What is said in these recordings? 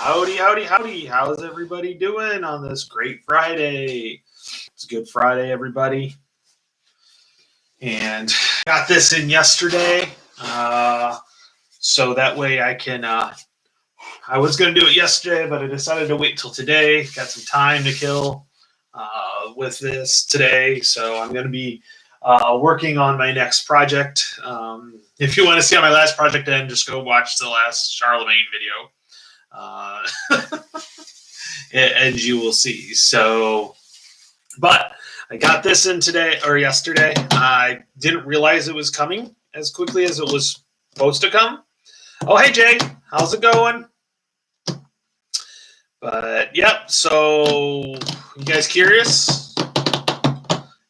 Howdy, howdy, howdy. How's everybody doing on this great Friday? It's Good Friday, everybody. And got this in yesterday. So that way I can, I was going to do it yesterday, but I decided to wait till today. Got some time to kill with this today. So I'm going to be working on my next project. If you want to see how my last project ended, just go watch the last Charlemagne video. As you will see. So, but I got this in today or yesterday. I didn't realize it was coming as quickly as it was supposed to come. Oh, hey, Jay. How's it going? But, yep. So, you guys curious?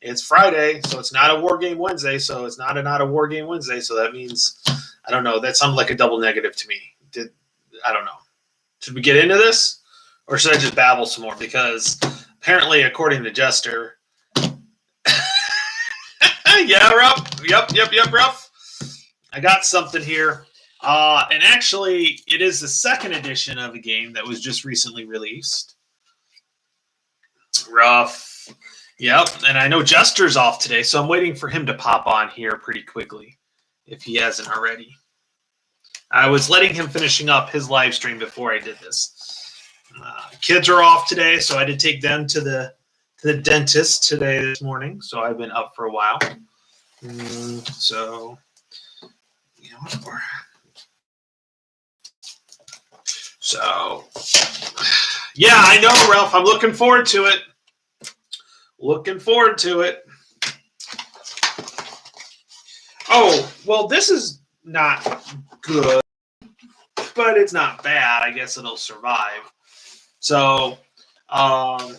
It's Friday, so it's not a War Game Wednesday. So, it's not a War Game Wednesday. So, that means, I don't know. That sounded like a double negative to me. I don't know. Should we get into this? Or should I just babble some more? Because apparently, according to Jester, yeah, Ruff. Yep, Ruff. I got something here. And actually, it is the second edition of a game that was just recently released. Ruff. Yep, and I know Jester's off today, so I'm waiting for him to pop on here pretty quickly, if he hasn't already. I was letting him finishing up his live stream before I did this. Kids are off today, so I did take them to the dentist this morning. So I've been up for a while. So, you know, yeah, I know, Ralph. I'm looking forward to it. Oh, well, this is not good, but it's not bad. I guess it'll survive. So, I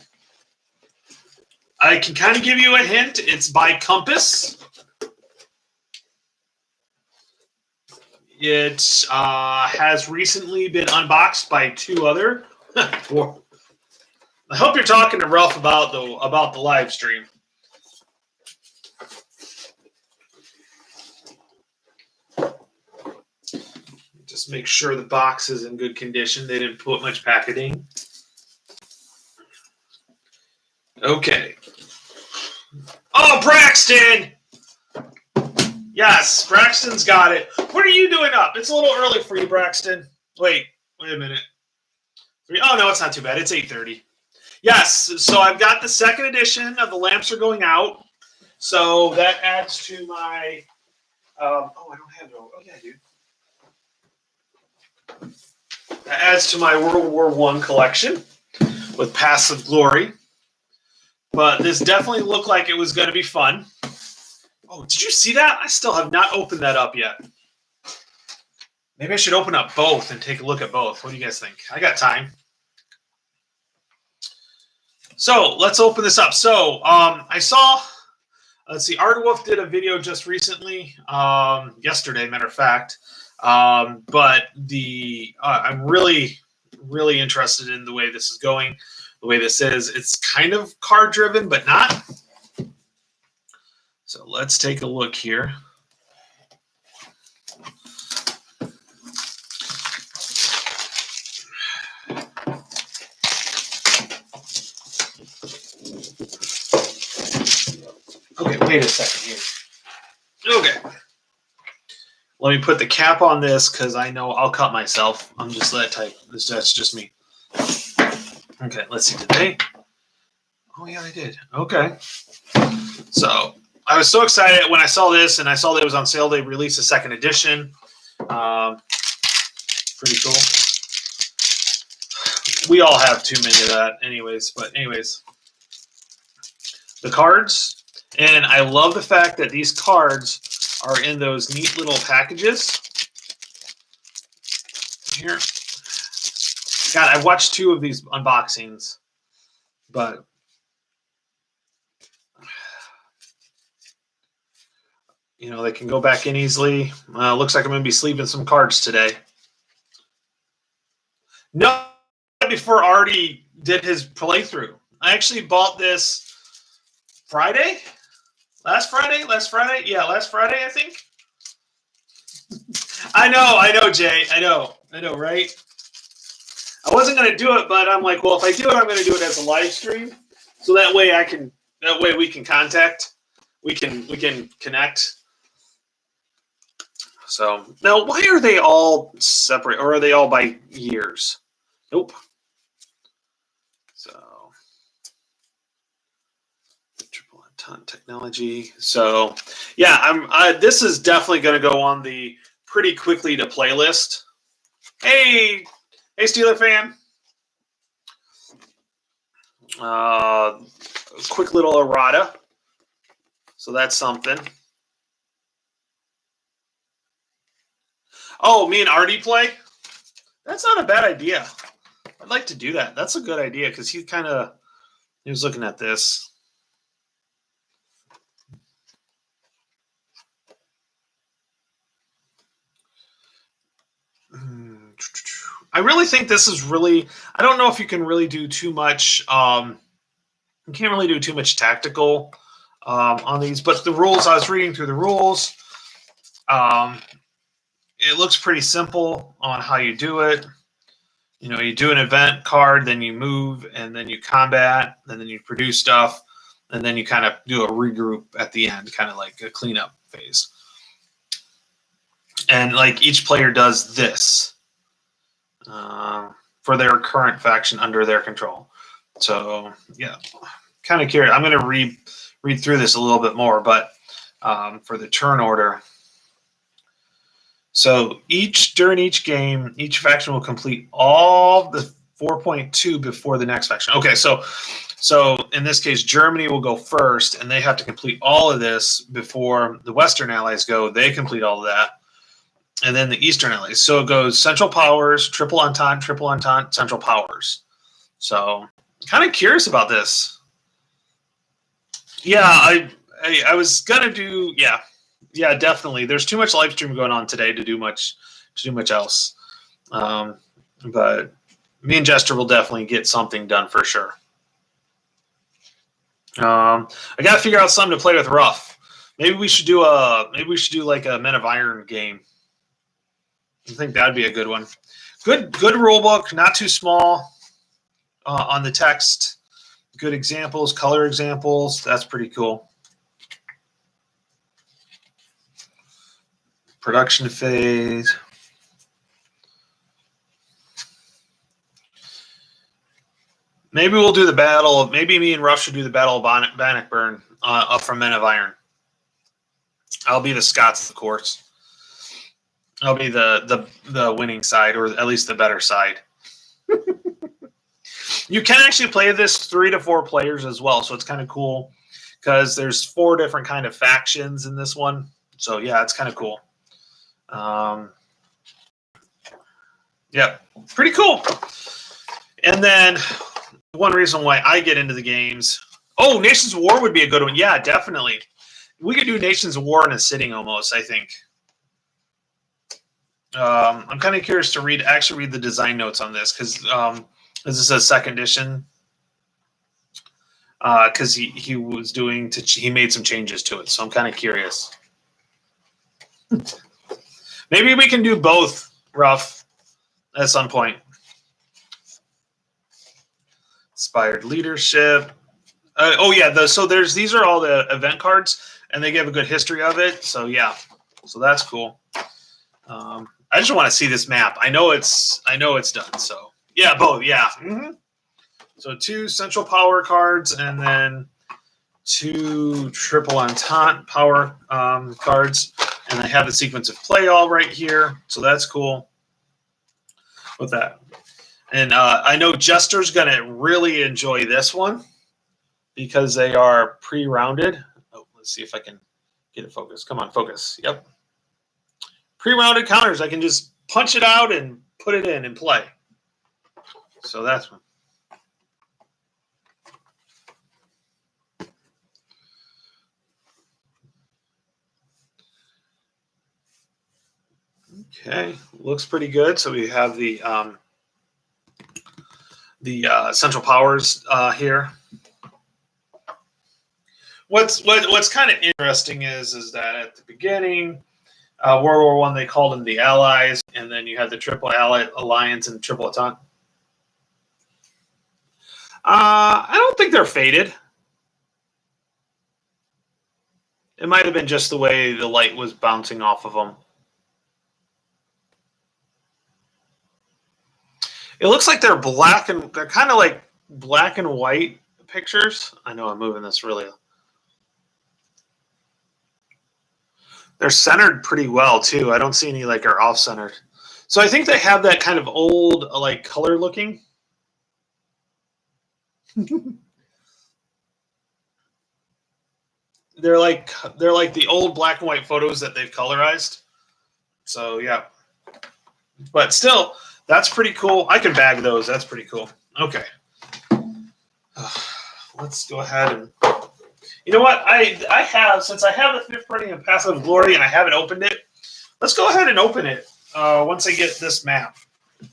can kind of give you a hint. It's by Compass. It has recently been unboxed by two other. I hope you're talking to Ralph about the live stream. Just make sure the box is in good condition. They didn't put much packaging. Okay. Oh, Braxton! Yes, Braxton's got it. What are you doing up? It's a little early for you, Braxton. Wait a minute. Oh, no, it's not too bad. It's 8:30. Yes, so I've got the second edition of The Lamps Are Going Out. So that adds to my... I don't have it. Oh, yeah, dude. That adds to my World War I collection with Paths of Glory. But this definitely looked like it was going to be fun. Oh, did you see that? I still have not opened that up yet. Maybe I should open up both and take a look at both. What do you guys think? I got time. So let's open this up. So I saw, let's see, Ardwolf did a video just recently, yesterday, matter of fact. But I'm really, really interested in the way this is going. The way this is, it's kind of card driven, but not. So let's take a look here. Okay, wait a second here. Okay. Let me put the cap on this because I know I'll cut myself. I'm just that type. That's just me. Okay, let's see. Did they? Oh, yeah, they did. Okay. So I was so excited when I saw this, and I saw that it was on sale. They released a second edition. Pretty cool. We all have too many of that anyways. But anyways, the cards. And I love the fact that these cards are in those neat little packages. Here. God, I've watched two of these unboxings, but you know, they can go back in easily. Looks like I'm going to be sleeving some cards today. No, before Artie did his playthrough. I actually bought this Friday? Last Friday? Yeah, last Friday, I think. I know, Jay. I know, right? I wasn't going to do it, but I'm like, well, if I do it, I'm going to do it as a live stream, so that way we can we can connect. So now, why are they all separate, or are they all by years? Nope. So triple entente technology. So yeah, this is definitely going to go on the pretty quickly to play list. Hey, Steeler fan. Quick little errata. So that's something. Oh, me and Artie play? That's not a bad idea. I'd like to do that. That's a good idea because he was looking at this. I really think this is really, I don't know if you can really do too much. You can't really do too much tactical on these, but the rules, I was reading through the rules. It looks pretty simple on how you do it. You know, you do an event card, then you move, and then you combat, and then you produce stuff, and then you kind of do a regroup at the end, kind of like a cleanup phase. And like each player does this for their current faction under their control. So yeah, kind of curious. I'm going to read through this a little bit more, but for the turn order. So during each game, each faction will complete all the 4.2 before the next faction. Okay, so in this case, Germany will go first, and they have to complete all of this before the Western Allies go. They complete all of that, and then the Eastern Allies. So it goes Central Powers, Triple Entente, Central Powers. So kind of curious about this. Yeah, I was gonna do yeah, definitely. There's too much live stream going on today to do much else. But me and Jester will definitely get something done for sure. I got to figure out something to play with Ruff. Maybe we should do like a Men of Iron game. I think that'd be a good one. Good rule book, not too small on the text. Good examples, color examples. That's pretty cool. Production phase. Maybe we'll do the battle. Maybe me and Ruff should do the Battle of Bannockburn up from Men of Iron. I'll be the Scots, of course. I'll be the winning side, or at least the better side. You can actually play this 3 to 4 players as well, so it's kind of cool because there's 4 different kind of factions in this one. So yeah, it's kind of cool. Yeah, pretty cool. And then one reason why I get into the games. Oh, Nations of War would be a good one. Yeah, definitely. We could do Nations of War in a sitting almost, I think. I'm kind of curious to read the design notes on this because this is a second edition. Because he made some changes to it, so I'm kind of curious. Maybe we can do both, Ruff, at some point. Inspired leadership. These are all the event cards, and they give a good history of it. So yeah, so that's cool. I just want to see this map. I know it's done. So yeah, both. Yeah. Mm-hmm. So 2 Central Power cards, and then 2 Triple Entente power cards, and I have the sequence of play all right here. So that's cool with that. And I know Jester's going to really enjoy this one because they are pre-rounded. Oh, let's see if I can get it focused. Come on, focus. Yep. Pre-rounded counters. I can just punch it out and put it in and play. So that's one. Okay, looks pretty good. So we have the Central Powers here. What's kind of interesting is that at the beginning, World War I, they called them the Allies, and then you had the Triple Alliance and Triple Entente. I don't think they're faded. It might have been just the way the light was bouncing off of them. It looks like they're black and they're kind of like black and white pictures. I know I'm moving this really. They're centered pretty well too. I don't see any like are off centered. So I think they have that kind of old like color looking. They're like the old black and white photos that they've colorized. So yeah. But still, that's pretty cool. I can bag those. That's pretty cool. Okay. Let's go ahead and you know what? I have since I have the fifth printing of Path of Glory and I haven't opened it, let's go ahead and open it once I get this map.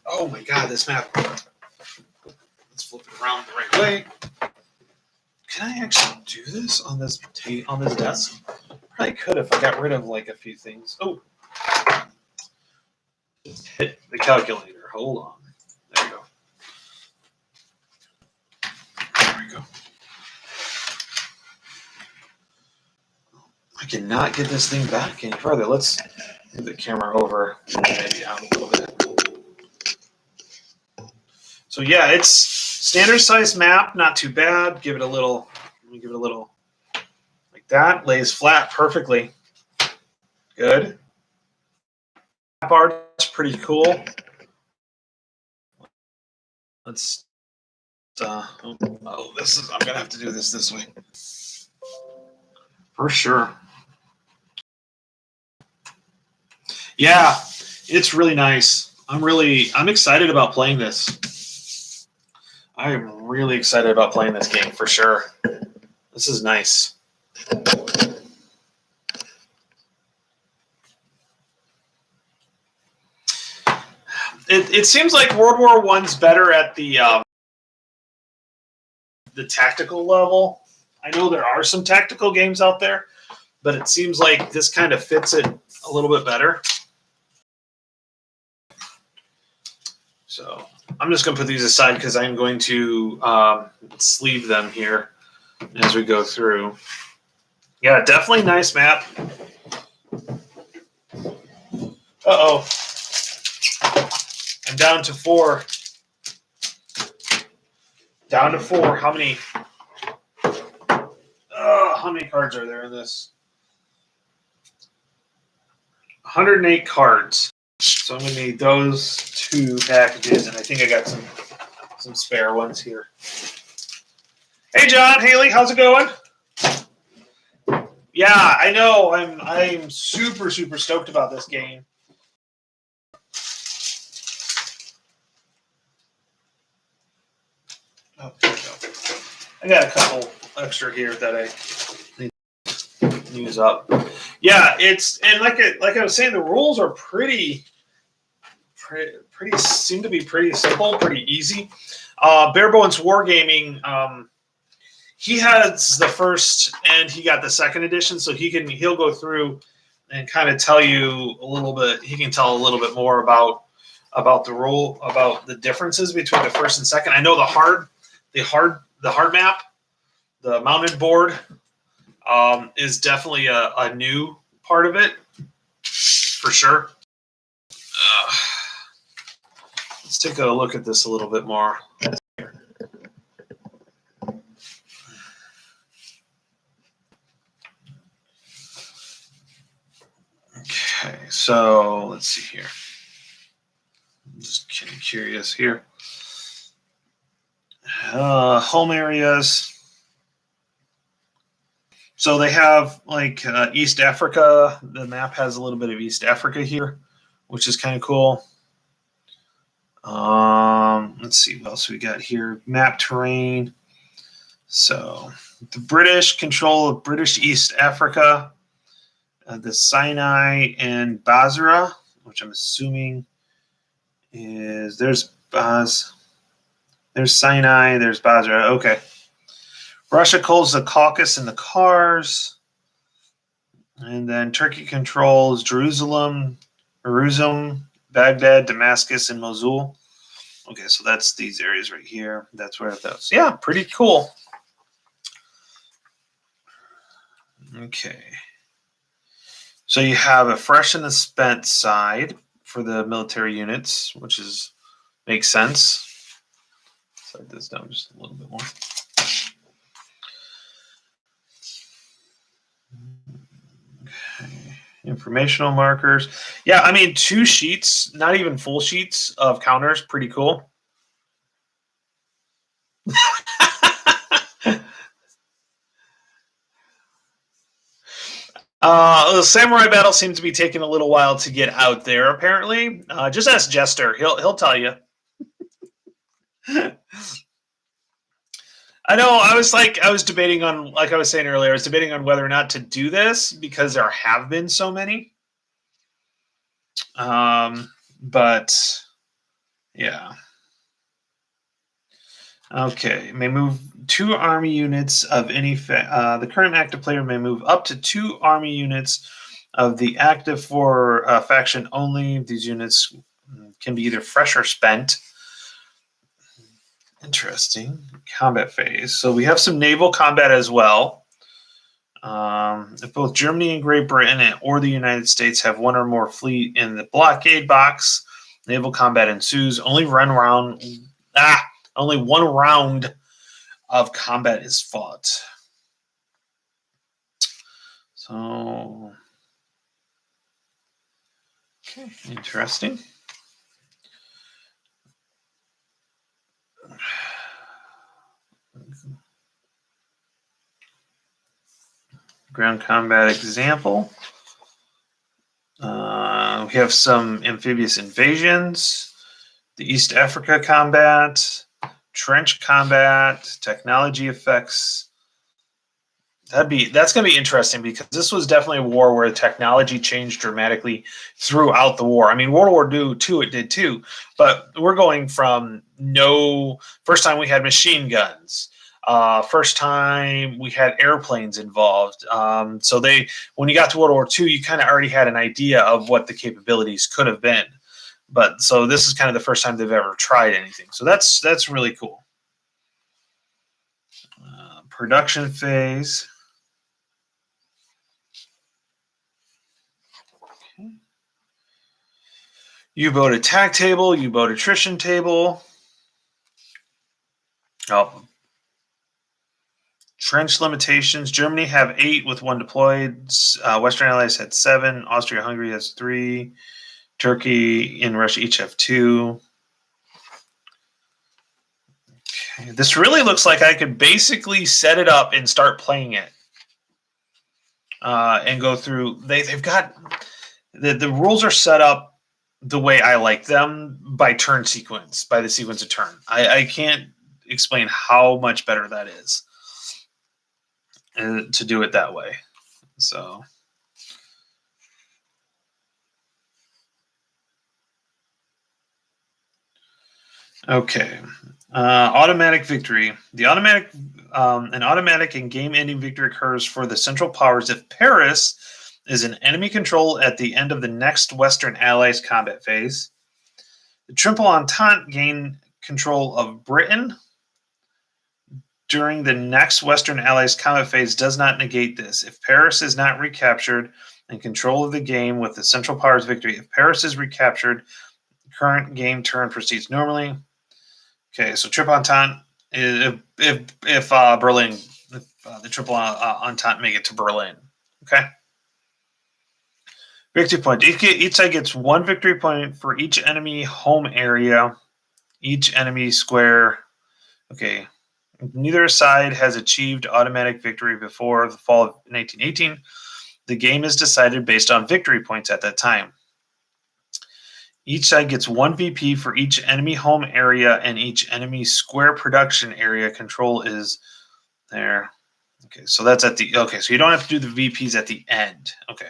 Oh my god, this map. Let's flip it around the right way. Can I actually do this on this desk? Probably could if I got rid of like a few things. Oh, just hit the calculator. Hold on. There we go. There we go. I cannot get this thing back any further. Let's move the camera over maybe out a little bit. So yeah, it's standard size map, not too bad. Give it a little, let me give it a little like that. Lays flat perfectly. Good. Map art's pretty cool. Let's this is I'm gonna have to do this way. For sure. Yeah, it's really nice. I'm excited about playing this. I am really excited about playing this game for sure. This is nice. It seems like World War I's better at the tactical level. I know there are some tactical games out there, but it seems like this kind of fits it a little bit better. So I'm just going to put these aside because I'm going to sleeve them here as we go through. Yeah, definitely nice map. Uh-oh. I'm down to 4. Down to 4. How many cards are there in this? 108 cards. So I'm going to need those 2 packages, and I think I got some spare ones here. Hey, John, Haley, how's it going? Yeah, I know. I'm super, super stoked about this game. Oh, there we go. I got a couple extra here that I need to use up. Yeah, and like I was saying, the rules are pretty seem to be pretty simple, pretty easy. Barebones Wargaming, he has the first and he got the second edition, so he'll go through and kind of tell you a little bit. He can tell a little bit more about the rule, about the differences between the first and second. I know the hard map, the mounted board, is definitely a new part of it for sure. Let's take a look at this a little bit more. Okay, so let's see here. I'm just kind of curious here. Home areas. So they have like East Africa. The map has a little bit of East Africa here, which is kind of cool. Let's see what else we got here. Map terrain. So the British control of British East Africa, the Sinai and Basra, which I'm assuming is there's Sinai, there's Basra. Okay. Russia calls the Caucasus and the Kars. And then Turkey controls Jerusalem, Baghdad, Damascus, and Mosul. Okay, so that's these areas right here. That's where those. Yeah, pretty cool. Okay. So you have a fresh and a spent side for the military units, which makes sense. Slide this down just a little bit more. Okay. Informational markers. Yeah, I mean, 2 sheets, not even full sheets of counters, pretty cool. The samurai battle seems to be taking a little while to get out there. Apparently, just ask Jester; he'll tell you. I know. I was debating on, like I was saying earlier, I was debating on whether or not to do this because there have been so many. But yeah. Okay, may move 2 army units of any. The current active player may move up to 2 army units of the active for faction only. These units can be either fresh or spent. Interesting. Combat phase. So we have some naval combat as well. If both Germany and Great Britain or the United States have 1 or more fleet in the blockade box, naval combat ensues. Only 1 round of combat is fought. So, okay, interesting. Ground combat example. We have some amphibious invasions, the East Africa combat, trench combat, technology effects. That's going to be interesting because this was definitely a war where technology changed dramatically throughout the war. I mean, World War II, it did too, but we're going from first time we had machine guns. First time we had airplanes involved. So when you got to World War II, you kind of already had an idea of what the capabilities could have been. But so this is kind of the first time they've ever tried anything. So that's really cool. Production phase. Okay. U-boat attack table, U-boat attrition table. Oh. Trench limitations. Germany have 8 with 1 deployed. Western Allies had 7. Austria-Hungary has 3. Turkey and Russia each have 2. Okay. This really looks like I could basically set it up and start playing it. And go through. They've got the rules are set up the way I like them by turn sequence, by the sequence of turn. I can't explain how much better that is to do it that way. So. Okay. Automatic victory. An automatic and game-ending victory occurs for the Central Powers if Paris is in enemy control at the end of the next Western Allies combat phase. The Triple Entente gain control of Britain during the next Western Allies combat phase does not negate this. If Paris is not recaptured and control of the game with the Central Powers victory, if Paris is recaptured, the current game turn proceeds normally. Okay, so Triple Entente, if Berlin, the Triple Entente make it to Berlin. Okay. Victory point. Each side gets 1 victory point for each enemy home area, each enemy square. Okay. Neither side has achieved automatic victory before the fall of 1918. The game is decided based on victory points at that time. Each side gets 1 VP for each enemy home area and each enemy square production area control is there. Okay, so that's so you don't have to do the VPs at the end. Okay.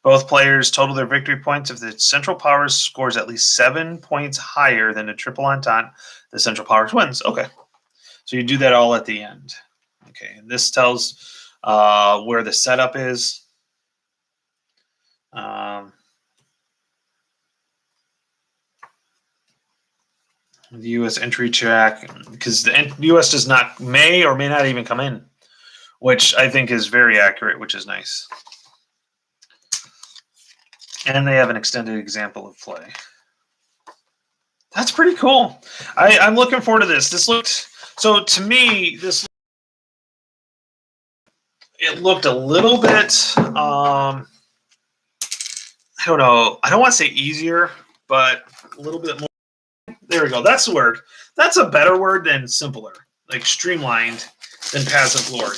Both players total their victory points. If the Central Powers scores at least 7 points higher than the Triple Entente, the Central Powers wins. Okay. So you do that all at the end. Okay. And this tells where the setup is. The U.S. entry check, because the U.S. may or may not even come in, which I think is very accurate, which is nice. And they have an extended example of play. That's pretty cool. I'm looking forward to this. This looked, so to me, it looked a little bit, I don't know, I don't want to say easier, but a little bit more. There we go. That's the word. That's a better word than simpler, like streamlined than Paths of Glory.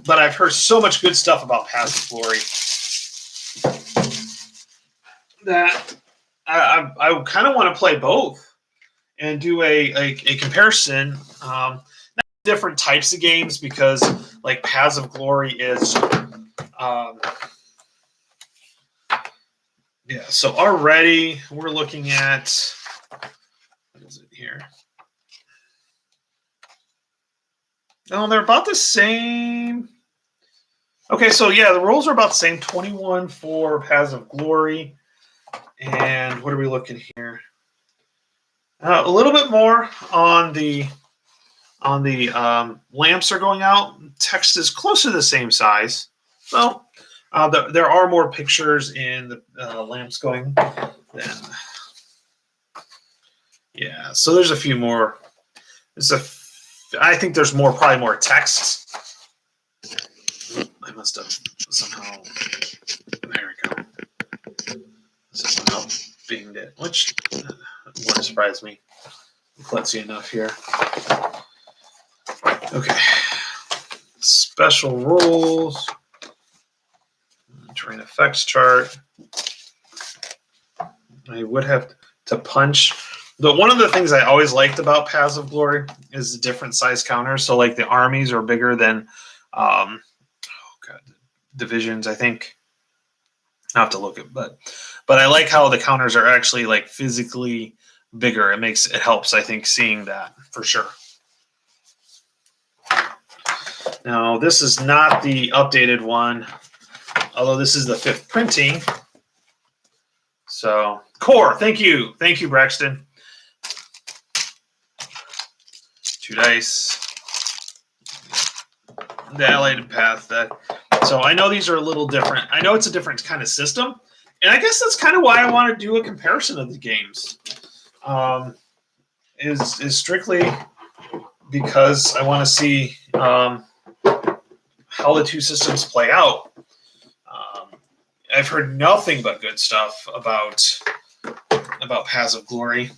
But I've heard so much good stuff about Paths of Glory that I kind of want to play both and do a comparison. Not different types of games, because like Paths of Glory is yeah. So already we're looking at, what is it here? Oh, they're about the same. Okay, so yeah, the rules are about the same. 21 for Paths of Glory. And what are we looking here? A little bit more on the lamps are going out. Text is close to the same size. So there are more pictures in the lamps going. Yeah, so there's a few more. I think there's probably more text. I must have somehow. There we go. Somehow binged it, which wouldn't surprise me. Let's see enough here. Okay. Special rules. Terrain effects chart. I would have to punch. One of the things I always liked about Paths of Glory is the different size counters. So like the armies are bigger than divisions, I think. I have to look at, but I like how the counters are actually like physically bigger. It helps, I think, seeing that for sure. Now this is not the updated one, although this is the 5th printing. So core, thank you, Braxton. 2 dice. The Allied Path. So I know these are a little different. I know it's a different kind of system, and I guess that's kind of why I want to do a comparison of the games. Is strictly because I want to see how the two systems play out. I've heard nothing but good stuff about Paths of Glory.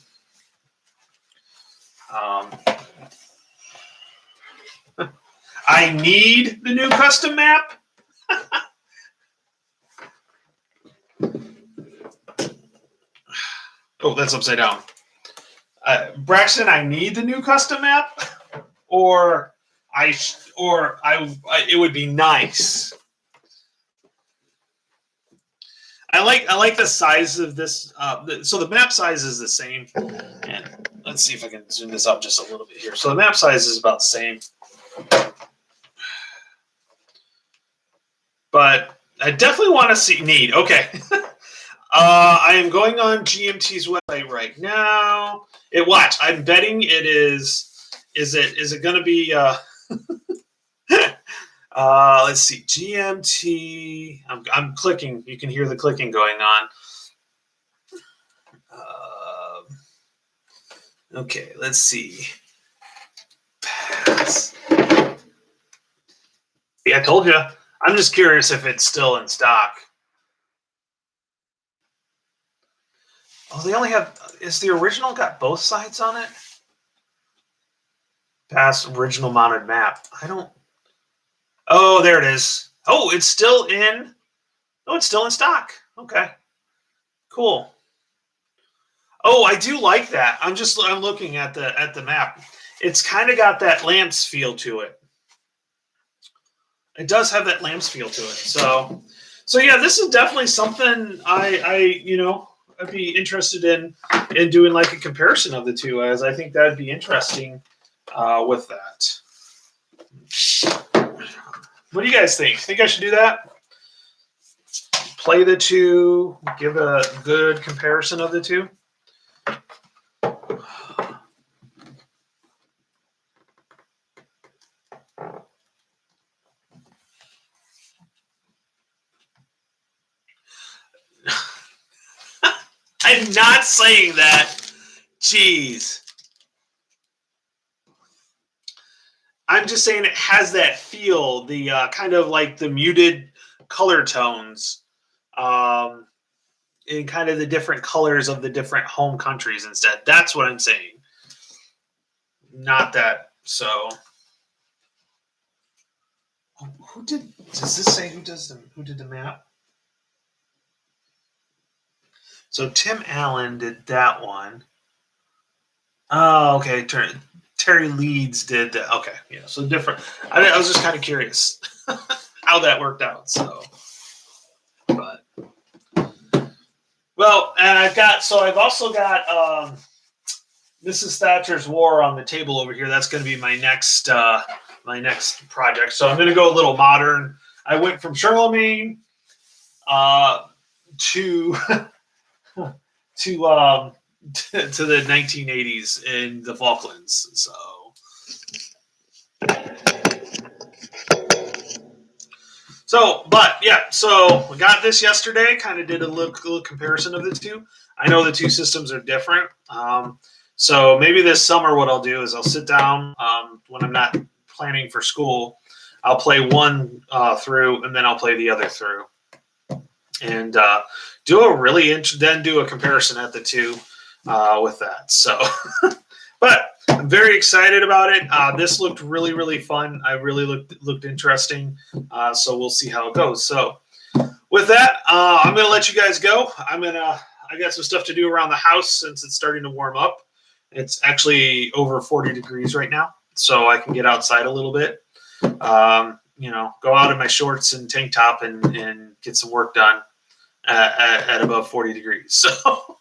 I need the new custom map. Oh, that's upside down. Braxton, I need the new custom map, or it would be nice. I like the size of this. So the map size is the same, and let's see if I can zoom this up just a little bit here. So the map size is about the same, but I definitely want to see need. Okay. I am going on GMT's website right now. Watch. I'm betting it is. Is it going to be? Let's see. GMT. I'm clicking. You can hear the clicking going on. Okay. Let's see. Pass. Yeah, I told you. I'm just curious if it's still in stock. Oh, they only have. Is the original got both sides on it? Pass original mounted map. I don't. Oh, there it is. Oh, it's still in. Oh, it's still in stock. Okay, cool. Oh, I do like that. I'm looking at the map. It's kind of got that lamps feel to it. It does have that lamps feel to it. So yeah, this is definitely something I'd be interested in doing like a comparison of the two, as I think that'd be interesting with that. What do you guys think? Think I should do that? Play the two, give a good comparison of the two? I'm not saying that. Jeez. I'm just saying it has that feel, the kind of like the muted color tones, in kind of the different colors of the different home countries instead. That's what I'm saying. Not that. So, who did? Does this say who did the map? So Tim Allen did that one. Oh, okay. Terry Leeds did that. Okay, yeah. So different. I was just kind of curious how that worked out. So, but well, and I've also got Mrs. Thatcher's War on the table over here. That's going to be my next project. So I'm going to go a little modern. I went from Charlemagne to to the 1980s in the Falklands. So, but yeah, so we got this yesterday. Kind of did a little comparison of the two. I know the two systems are different. So maybe this summer, what I'll do is I'll sit down when I'm not planning for school. I'll play one through, and then I'll play the other through, and then do a comparison at the two with that. So, but I'm very excited about it. This looked really, really fun. I really looked interesting. So we'll see how it goes. So with that, I'm going to let you guys go. I got some stuff to do around the house since it's starting to warm up. It's actually over 40 degrees right now, so I can get outside a little bit. Go out in my shorts and tank top and get some work done at above 40 degrees. So,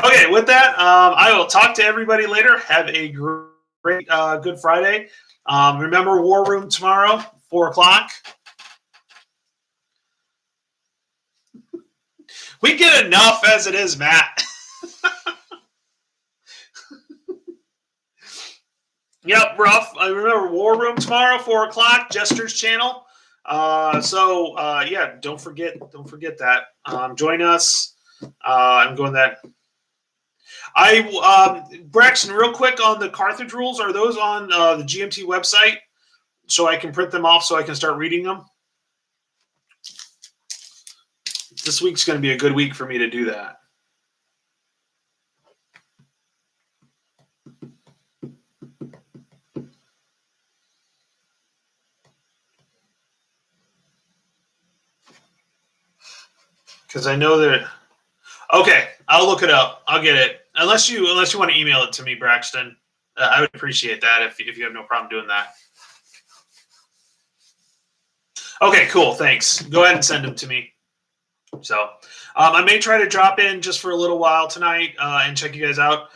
okay, with that, I will talk to everybody later. Have a great Good Friday. Remember War Room tomorrow, 4:00. We get enough as it is, Matt. Yep, rough. I remember War Room tomorrow, 4:00, Jester's channel. Yeah, don't forget that. Join us. I'm going that. Braxton, real quick on the Carthage rules. Are those on the GMT website so I can print them off so I can start reading them? This week's going to be a good week for me to do that. Because I know that. Okay, I'll look it up. I'll get it. Unless you want to email it to me, Braxton, I would appreciate that if you have no problem doing that. Okay, cool. Thanks. Go ahead and send them to me. So I may try to drop in just for a little while tonight and check you guys out.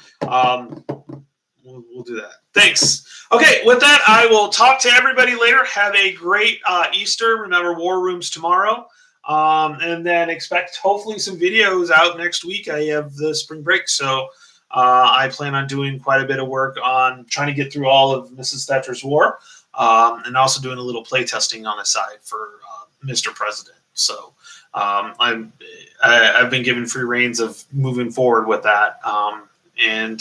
We'll do that. Thanks. Okay, with that, I will talk to everybody later. Have a great Easter. Remember, War Room's tomorrow. And then expect hopefully some videos out next week. I have the spring break, so I plan on doing quite a bit of work on trying to get through all of Mrs. Thatcher's War, and also doing a little play testing on the side for Mr. President. So I've been given free reins of moving forward with that, and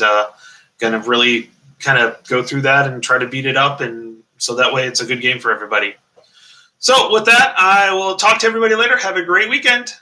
going to really kind of go through that and try to beat it up, and so that way it's a good game for everybody. So with that, I will talk to everybody later. Have a great weekend.